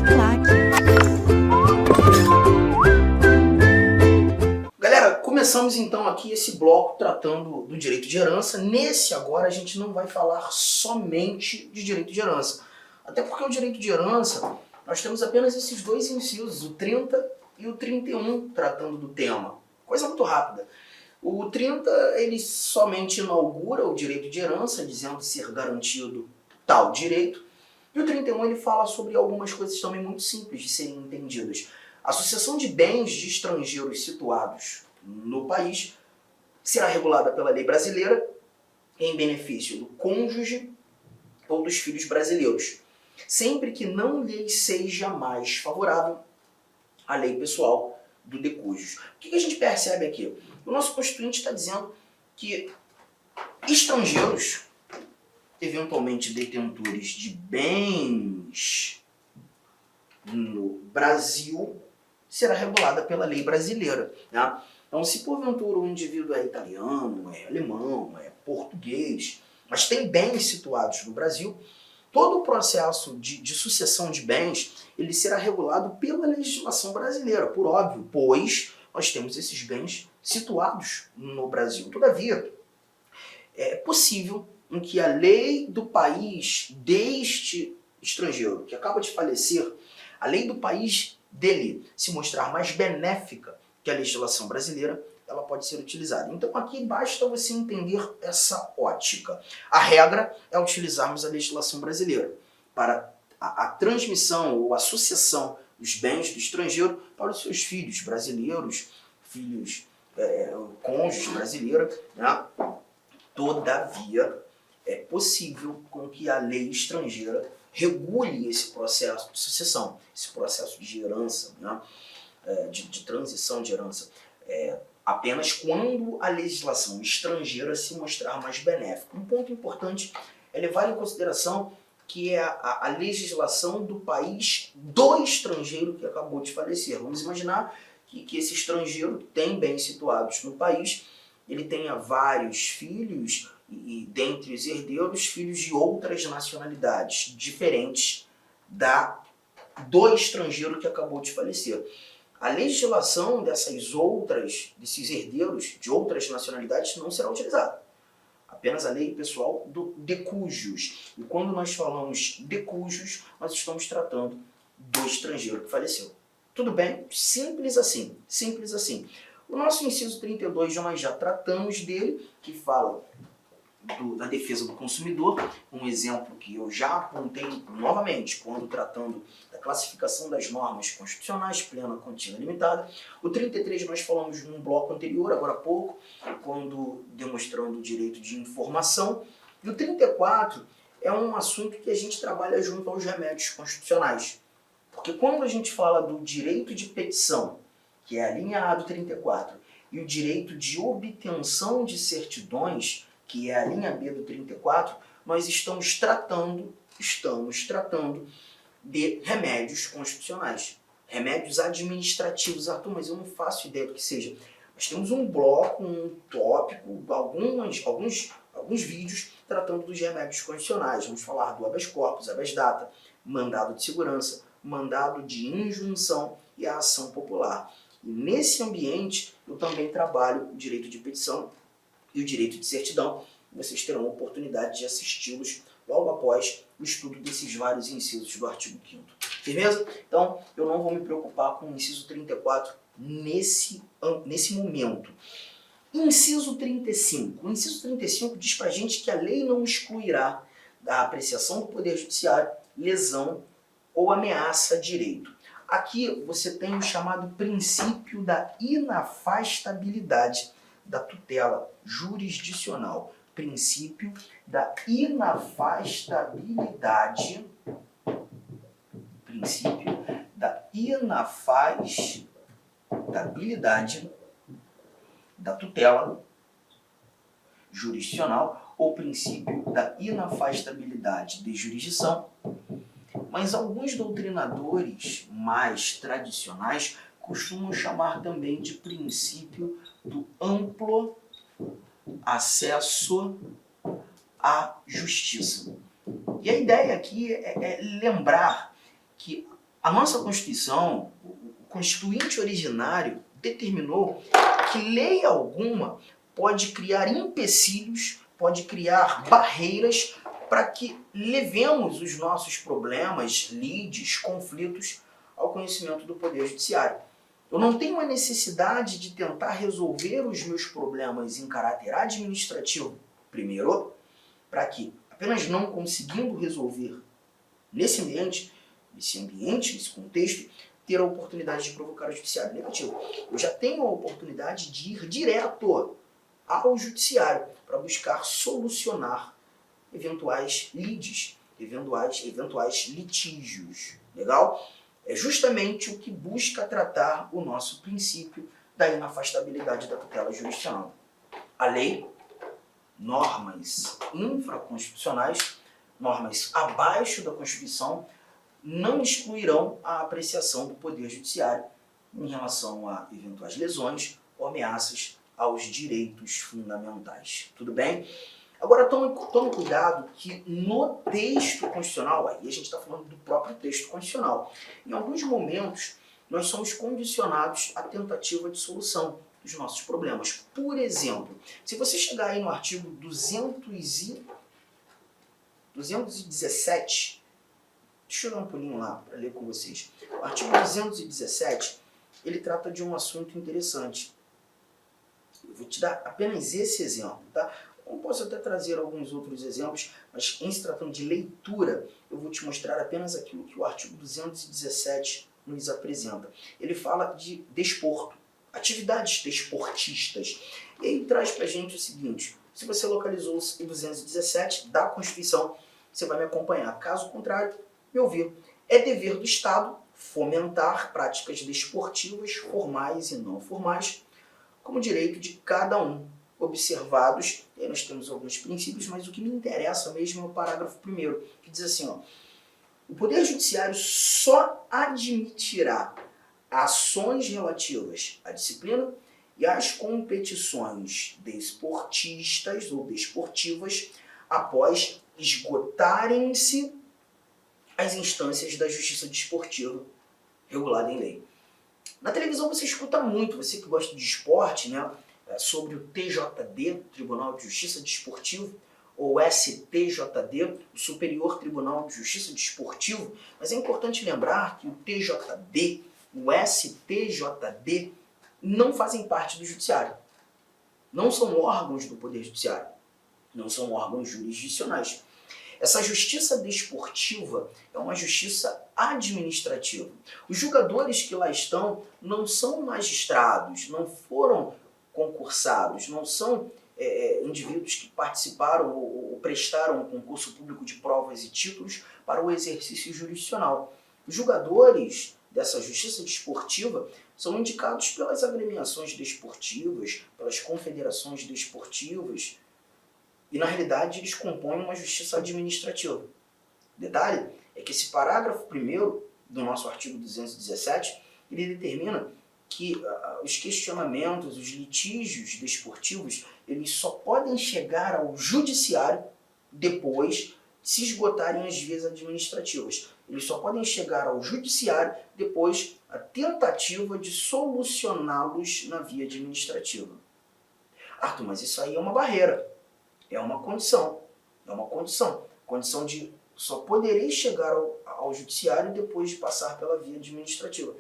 Uniclac. Galera, começamos então aqui esse bloco tratando do direito de herança. Nesse agora a gente não vai falar somente de direito de herança. Até porque o direito de herança, nós temos apenas esses dois incisos, o 30 e o 31, tratando do tema. Coisa muito rápida. O 30, ele somente inaugura o direito de herança, dizendo ser garantido tal direito. E o 31, ele fala sobre algumas coisas também muito simples de serem entendidas. A sucessão de bens de estrangeiros situados no país será regulada pela lei brasileira em benefício do cônjuge ou dos filhos brasileiros, sempre que não lhes seja mais favorável a lei pessoal do decújus. O que a gente percebe aqui? O nosso Constituinte está dizendo que estrangeiros, eventualmente detentores de bens no Brasil, será regulada pela lei brasileira. Né? Então, se porventura o indivíduo é italiano, é alemão, é português, mas tem bens situados no Brasil, todo o processo de sucessão de bens ele será regulado pela legislação brasileira, por óbvio, pois nós temos esses bens situados no Brasil. Todavia, é possível em que a lei do país deste estrangeiro que acaba de falecer, a lei do país dele se mostrar mais benéfica que a legislação brasileira, ela pode ser utilizada. Então aqui basta você entender essa ótica. A regra é utilizarmos a legislação brasileira para a transmissão ou a sucessão dos bens do estrangeiro para os seus filhos brasileiros, filhos cônjuge brasileiro, né? Todavia, é possível com que a lei estrangeira regule esse processo de sucessão, esse processo de herança, né? de transição de herança, apenas quando a legislação estrangeira se mostrar mais benéfica. Um ponto importante é levar em consideração que é a legislação do país do estrangeiro que acabou de falecer. Vamos imaginar que esse estrangeiro tem bens situados no país, ele tenha vários filhos e dentre os herdeiros, filhos de outras nacionalidades, diferentes do estrangeiro que acabou de falecer. A legislação desses herdeiros de outras nacionalidades não será utilizada. Apenas a lei pessoal do decújus. E quando nós falamos decújus, nós estamos tratando do estrangeiro que faleceu. Tudo bem? Simples assim. Simples assim. O nosso inciso 32, nós já tratamos dele, que fala da defesa do consumidor, um exemplo que eu já apontei novamente quando tratando da classificação das normas constitucionais, plena, contínua e limitada. O 33 nós falamos num bloco anterior, agora há pouco, quando demonstrando o direito de informação. E o 34 é um assunto que a gente trabalha junto aos remédios constitucionais. Porque quando a gente fala do direito de petição, que é a linha A do 34, e o direito de obtenção de certidões, que é a linha B do 34, nós estamos tratando de remédios constitucionais, remédios administrativos. Arthur, mas eu não faço ideia do que seja. Nós temos um bloco, um tópico, alguns vídeos tratando dos remédios constitucionais. Vamos falar do habeas corpus, habeas data, mandado de segurança, mandado de injunção e a ação popular. E nesse ambiente eu também trabalho o direito de petição e o direito de certidão. Vocês terão a oportunidade de assisti-los logo após o estudo desses vários incisos do artigo 5º. Firmeza? Então, eu não vou me preocupar com o inciso 34 nesse momento. Inciso 35. O inciso 35 diz pra gente que a lei não excluirá da apreciação do Poder Judiciário lesão ou ameaça a direito. Aqui você tem o chamado princípio da inafastabilidade da tutela jurisdicional. Princípio da inafastabilidade. Princípio da inafastabilidade da tutela jurisdicional ou princípio da inafastabilidade de jurisdição. Mas alguns doutrinadores mais tradicionais costumam chamar também de princípio do amplo acesso à justiça. E a ideia aqui é lembrar que A nossa Constituição, o Constituinte originário, determinou que lei alguma pode criar empecilhos, pode criar barreiras para que levemos os nossos problemas, lides, conflitos ao conhecimento do Poder Judiciário. Eu não tenho a necessidade de tentar resolver os meus problemas em caráter administrativo, primeiro, para que, apenas não conseguindo resolver nesse ambiente, nesse contexto, ter a oportunidade de provocar o judiciário negativo. Eu já tenho a oportunidade de ir direto ao judiciário para buscar solucionar eventuais lides, eventuais litígios. Legal? É justamente o que busca tratar o nosso princípio da inafastabilidade da tutela jurisdicional. A lei, normas infraconstitucionais, normas abaixo da Constituição, não excluirão a apreciação do Poder Judiciário em relação a eventuais lesões ou ameaças aos direitos fundamentais. Tudo bem? Agora, tome cuidado que no texto constitucional, aí a gente está falando do próprio texto constitucional, em alguns momentos nós somos condicionados à tentativa de solução dos nossos problemas. Por exemplo, se você chegar aí no artigo 217, deixa eu dar um pulinho lá para ler com vocês. O artigo 217, ele trata de um assunto interessante. Eu vou te dar apenas esse exemplo, tá? Eu posso até trazer alguns outros exemplos, mas em se tratando de leitura, eu vou te mostrar apenas aquilo que o artigo 217 nos apresenta. Ele fala de desporto, atividades desportistas. E aí traz para a gente o seguinte: se você localizou o 217 da Constituição, você vai me acompanhar. Caso contrário, me ouvir. É dever do Estado fomentar práticas desportivas, formais e não formais, como direito de cada um, observados, e aí nós temos alguns princípios, mas o que me interessa mesmo é o parágrafo 1º, que diz assim, ó, o Poder Judiciário só admitirá ações relativas à disciplina e às competições desportistas ou desportivas após esgotarem-se as instâncias da justiça desportiva regulada em lei. Na televisão você escuta muito, você que gosta de esporte, né, sobre o TJD, Tribunal de Justiça Desportivo, ou STJD, o Superior Tribunal de Justiça Desportivo, mas é importante lembrar que o TJD, o STJD, não fazem parte do Judiciário. Não são órgãos do Poder Judiciário, não são órgãos jurisdicionais. Essa justiça desportiva é uma justiça administrativa. Os julgadores que lá estão não são magistrados, não foram concursados, não são indivíduos que participaram ou prestaram um concurso público de provas e títulos para o exercício jurisdicional. Os julgadores dessa justiça desportiva são indicados pelas agremiações desportivas, pelas confederações desportivas, e na realidade eles compõem uma justiça administrativa. Detalhe é que esse parágrafo 1º do nosso artigo 217, ele determina que os questionamentos, os litígios desportivos, eles só podem chegar ao judiciário depois de se esgotarem as vias administrativas. Eles só podem chegar ao judiciário depois da tentativa de solucioná-los na via administrativa. Arthur, mas isso aí é uma barreira, é uma condição, condição de só poderei chegar ao judiciário depois de passar pela via administrativa.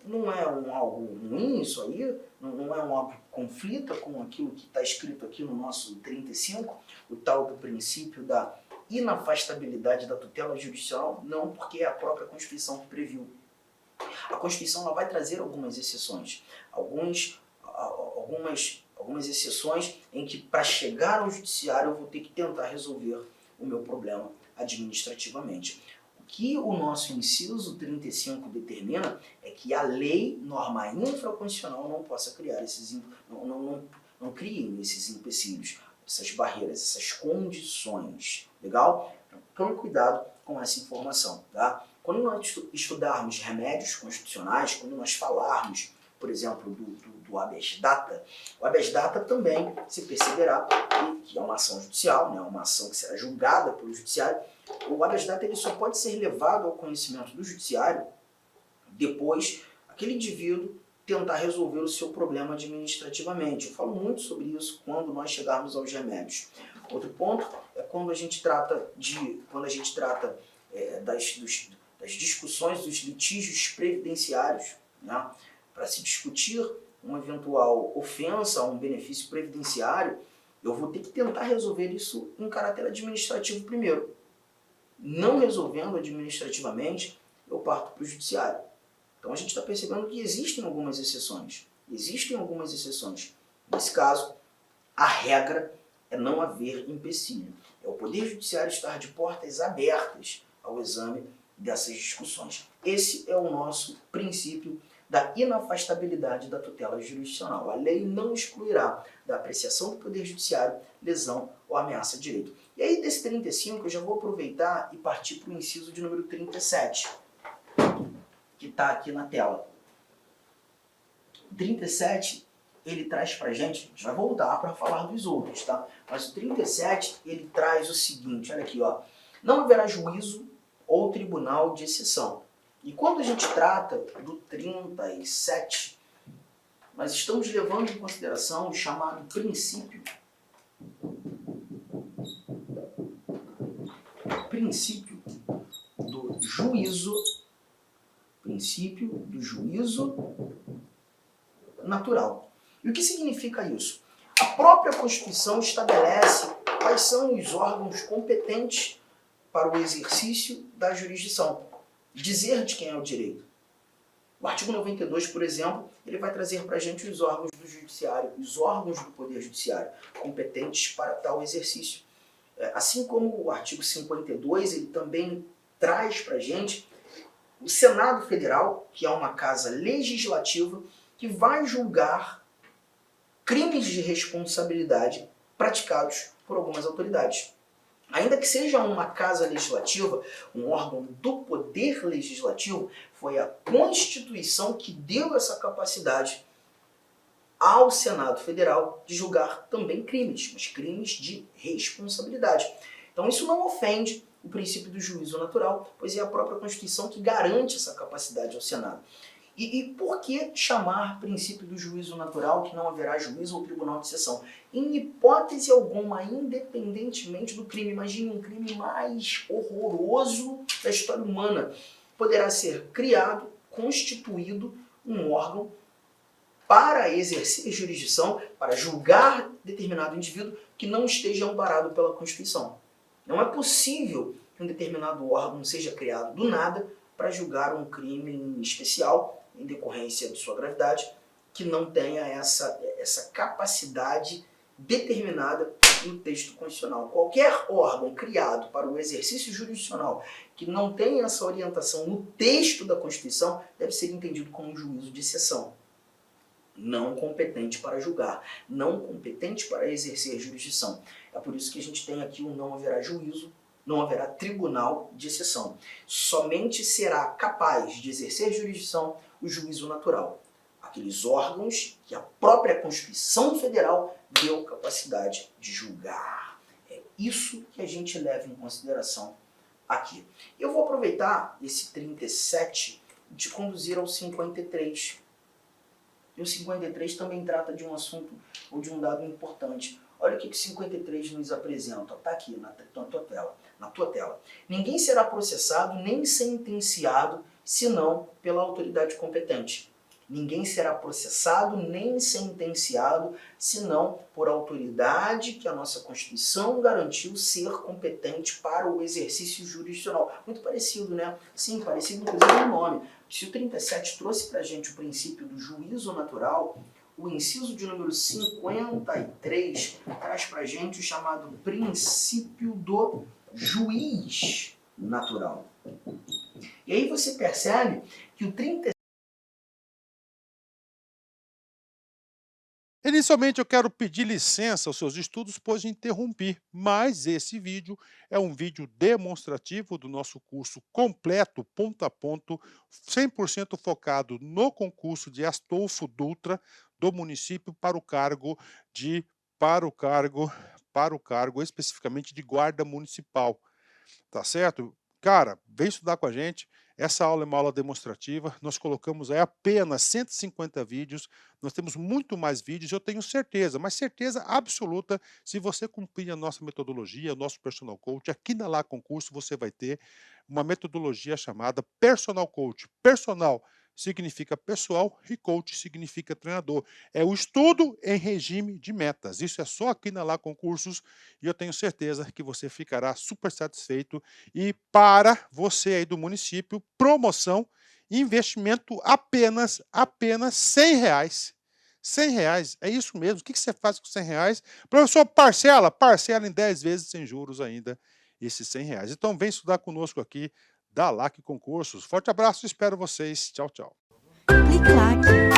Não é algo ruim isso aí? Não é algo que conflita com aquilo que está escrito aqui no nosso 35, o tal do princípio da inafastabilidade da tutela jurisdicional? Não, porque é a própria Constituição que previu. A Constituição ela vai trazer algumas exceções, algumas exceções em que para chegar ao judiciário eu vou ter que tentar resolver o meu problema administrativamente. O que o nosso inciso 35 determina é que a lei, norma infraconstitucional, não possa criar não criem esses empecilhos, essas barreiras, essas condições. Legal? Então, tome cuidado com essa informação. Tá? Quando nós estudarmos remédios constitucionais, quando nós falarmos, por exemplo, do habeas data, o habeas data também se perceberá que é uma ação judicial, né, uma ação que será julgada pelo judiciário. O habeas data ele só pode ser levado ao conhecimento do judiciário depois aquele indivíduo tentar resolver o seu problema administrativamente. Eu falo muito sobre isso quando nós chegarmos aos remédios. Outro ponto é quando a gente trata das discussões dos litígios previdenciários, né? Para se discutir uma eventual ofensa a um benefício previdenciário, eu vou ter que tentar resolver isso em caráter administrativo primeiro. Não resolvendo administrativamente, eu parto para o judiciário. Então a gente está percebendo que existem algumas exceções. Nesse caso, a regra é não haver empecilho. É o Poder Judiciário estar de portas abertas ao exame dessas discussões. Esse é o nosso princípio da inafastabilidade da tutela jurisdicional. A lei não excluirá da apreciação do Poder Judiciário lesão ou ameaça de direito. E aí, desse 35, eu já vou aproveitar e partir para o inciso de número 37, que está aqui na tela. O 37, ele traz para a gente vai voltar para falar dos outros, tá? Mas o 37, ele traz o seguinte, olha aqui, ó. Não haverá juízo ou tribunal de exceção. E quando a gente trata do 37, nós estamos levando em consideração o chamado princípio do juízo natural. E o que significa isso? A própria Constituição estabelece quais são os órgãos competentes para o exercício da jurisdição. Dizer de quem é o direito. O artigo 92, por exemplo, ele vai trazer para a gente os órgãos do judiciário, os órgãos do Poder Judiciário, competentes para tal exercício. Assim como o artigo 52, ele também traz para a gente o Senado Federal, que é uma casa legislativa, que vai julgar crimes de responsabilidade praticados por algumas autoridades. Ainda que seja uma casa legislativa, um órgão do poder legislativo, foi a Constituição que deu essa capacidade ao Senado Federal de julgar também crimes, mas crimes de responsabilidade. Então isso não ofende o princípio do juízo natural, pois é a própria Constituição que garante essa capacidade ao Senado. E por que chamar princípio do juízo natural que não haverá juízo ou tribunal de exceção? Em hipótese alguma, independentemente do crime, imagine um crime mais horroroso da história humana, poderá ser criado, constituído um órgão para exercer jurisdição, para julgar determinado indivíduo que não esteja amparado pela Constituição. Não é possível que um determinado órgão seja criado do nada para julgar um crime especial, em decorrência de sua gravidade, que não tenha essa capacidade determinada no texto constitucional. Qualquer órgão criado para o exercício jurisdicional que não tenha essa orientação no texto da Constituição deve ser entendido como um juízo de exceção. Não competente para julgar, não competente para exercer jurisdição. É por isso que a gente tem aqui o não haverá juízo, não haverá tribunal de exceção. Somente será capaz de exercer jurisdição o juízo natural. Aqueles órgãos que a própria Constituição Federal deu capacidade de julgar. É isso que a gente leva em consideração aqui. Eu vou aproveitar esse 37 de conduzir ao 53. E o 53 também trata de um assunto ou de um dado importante. Olha o que o 53 nos apresenta. Está aqui na tua tela. Ninguém será processado nem sentenciado senão pela autoridade competente. Ninguém será processado nem sentenciado senão por autoridade que a nossa Constituição garantiu ser competente para o exercício jurisdicional. Muito parecido, né? Sim, parecido inclusive no nome. Se o 37 trouxe para a gente o princípio do juízo natural, o inciso de número 53 traz para a gente o chamado princípio do juiz natural. E aí você percebe que o 37... Inicialmente eu quero pedir licença aos seus estudos, pois interrompi, mas esse vídeo é um vídeo demonstrativo do nosso curso completo, ponto a ponto, 100% focado no concurso de Astolfo Dutra do município para o cargo de para o cargo para o cargo especificamente de guarda municipal, tá certo? Cara, vem estudar com a gente. Essa aula é uma aula demonstrativa. Nós colocamos aí apenas 150 vídeos. Nós temos muito mais vídeos, eu tenho certeza, mas certeza absoluta, se você cumprir a nossa metodologia, o nosso personal coach, aqui na Lá Concurso você vai ter uma metodologia chamada personal coach. Personal significa pessoal e coach significa treinador. É o estudo em regime de metas. Isso é só aqui na Lá Concursos e eu tenho certeza que você ficará super satisfeito. E para você aí do município, promoção, investimento apenas R$ 100. R$ 100, é isso mesmo. O que você faz com R$ 100? Professor, parcela em 10 vezes sem juros ainda esses R$ 100. Então vem estudar conosco aqui da LAC Concursos. Forte abraço, espero vocês. Tchau, tchau. Clique like.